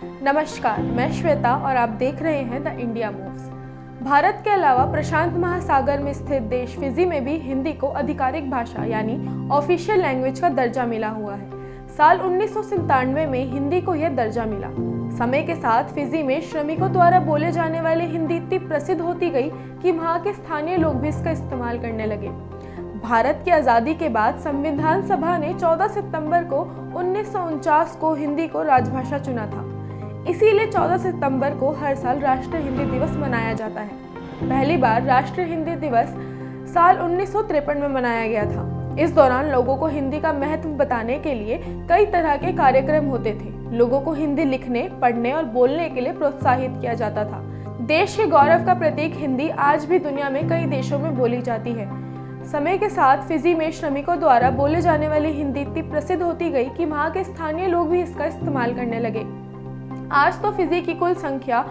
नमस्कार, मैं श्वेता और आप देख रहे हैं द इंडिया मूव्स। भारत के अलावा प्रशांत महासागर में स्थित देश फिजी में भी हिंदी को आधिकारिक भाषा यानी ऑफिशियल लैंग्वेज का दर्जा मिला हुआ है। साल 1997 में हिंदी को यह दर्जा मिला। समय के साथ फिजी में श्रमिकों द्वारा बोले जाने वाली हिंदी इतनी प्रसिद्ध होती गई कि वहाँ के स्थानीय लोग भी इसका इस्तेमाल करने लगे। भारत की आज़ादी के बाद संविधान सभा ने 14 सितंबर को 1949 को हिंदी को राजभाषा चुना था। इसीलिए 14 सितंबर को हर साल राष्ट्रीय हिंदी दिवस मनाया जाता है। पहली बार राष्ट्रीय हिंदी दिवस साल 1953 में मनाया गया था। इस दौरान लोगों को हिंदी का महत्व बताने के लिए कई तरह के कार्यक्रम होते थे। लोगों को हिंदी लिखने, पढ़ने और बोलने के लिए प्रोत्साहित किया जाता था। देश के गौरव का प्रतीक हिंदी आज भी दुनिया में कई देशों में बोली जाती है। समय के साथ फिजी में श्रमिकों द्वारा बोले जाने वाली हिंदी इतनी प्रसिद्ध होती गई कि वहाँ के स्थानीय लोग भी इसका इस्तेमाल करने लगे। आज तो फिजी की कुल संख्या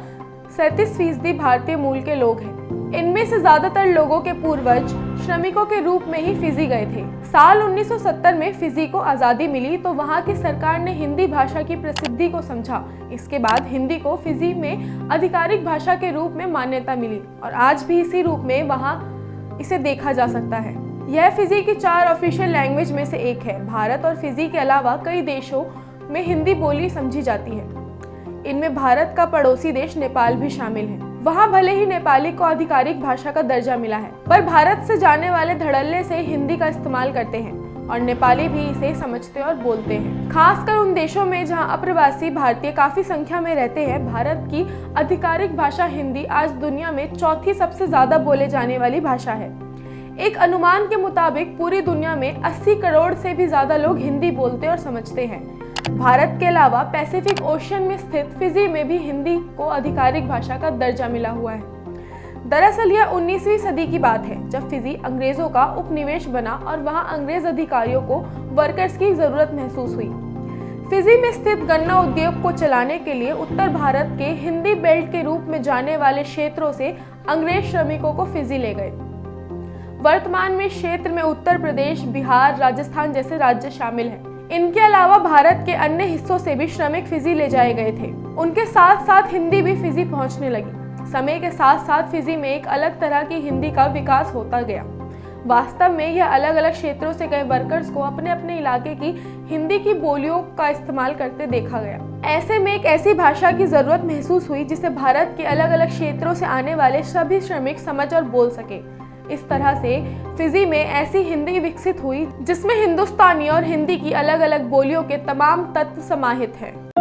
37% भारतीय मूल के लोग हैं। इनमें से ज्यादातर लोगों के पूर्वज श्रमिकों के रूप में ही फिजी गए थे। साल 1970 में फिजी को आज़ादी मिली तो वहाँ की सरकार ने हिंदी भाषा की प्रसिद्धि को समझा। इसके बाद हिंदी को फिजी में आधिकारिक भाषा के रूप में मान्यता मिली और आज भी इसी रूप में वहाँ इसे देखा जा सकता है। यह फिजी की 4 ऑफिशियल लैंग्वेज में से एक है। भारत और फिजी के अलावा कई देशों में हिंदी बोली समझी जाती है। इनमें भारत का पड़ोसी देश नेपाल भी शामिल है। वहाँ भले ही नेपाली को आधिकारिक भाषा का दर्जा मिला है, पर भारत से जाने वाले धड़ल्ले से हिंदी का इस्तेमाल करते हैं और नेपाली भी इसे समझते और बोलते हैं। खासकर उन देशों में जहाँ अप्रवासी भारतीय काफी संख्या में रहते हैं, भारत की आधिकारिक भाषा हिंदी आज दुनिया में 4थी सबसे ज्यादा बोले जाने वाली भाषा है। एक अनुमान के मुताबिक पूरी दुनिया में 80 करोड़ से भी ज्यादा लोग हिंदी बोलते और समझते हैं। भारत के अलावा पैसिफिक ओशियन में स्थित फिजी में भी हिंदी को आधिकारिक भाषा का दर्जा मिला हुआ है। दरअसल यह 19वीं सदी की बात है, जब फिजी अंग्रेजों का उपनिवेश बना और वहां अंग्रेज अधिकारियों को वर्कर्स की जरूरत महसूस हुई। फिजी में स्थित गन्ना उद्योग को चलाने के लिए उत्तर भारत के हिंदी बेल्ट के रूप में जाने वाले क्षेत्रों से अंग्रेज श्रमिकों को फिजी ले गए। वर्तमान में क्षेत्र में उत्तर प्रदेश, बिहार, राजस्थान जैसे राज्य शामिल हैं। इनके अलावा भारत के अन्य हिस्सों से भी श्रमिक फिजी ले जाए गए थे। उनके साथ साथ हिंदी भी फिजी पहुंचने लगी। समय के साथ साथ फिजी में एक अलग तरह की हिंदी का विकास होता गया। वास्तव में यह अलग अलग क्षेत्रों से गए वर्कर्स को अपने अपने इलाके की हिंदी की बोलियों का इस्तेमाल करते देखा गया। ऐसे में एक ऐसी भाषा की जरूरत महसूस हुई जिसे भारत के अलग अलग क्षेत्रों से आने वाले सभी श्रमिक समझ और बोल सके। इस तरह से फिजी में ऐसी हिंदी विकसित हुई जिसमें हिंदुस्तानी और हिंदी की अलग अलग बोलियों के तमाम तत्व समाहित हैं।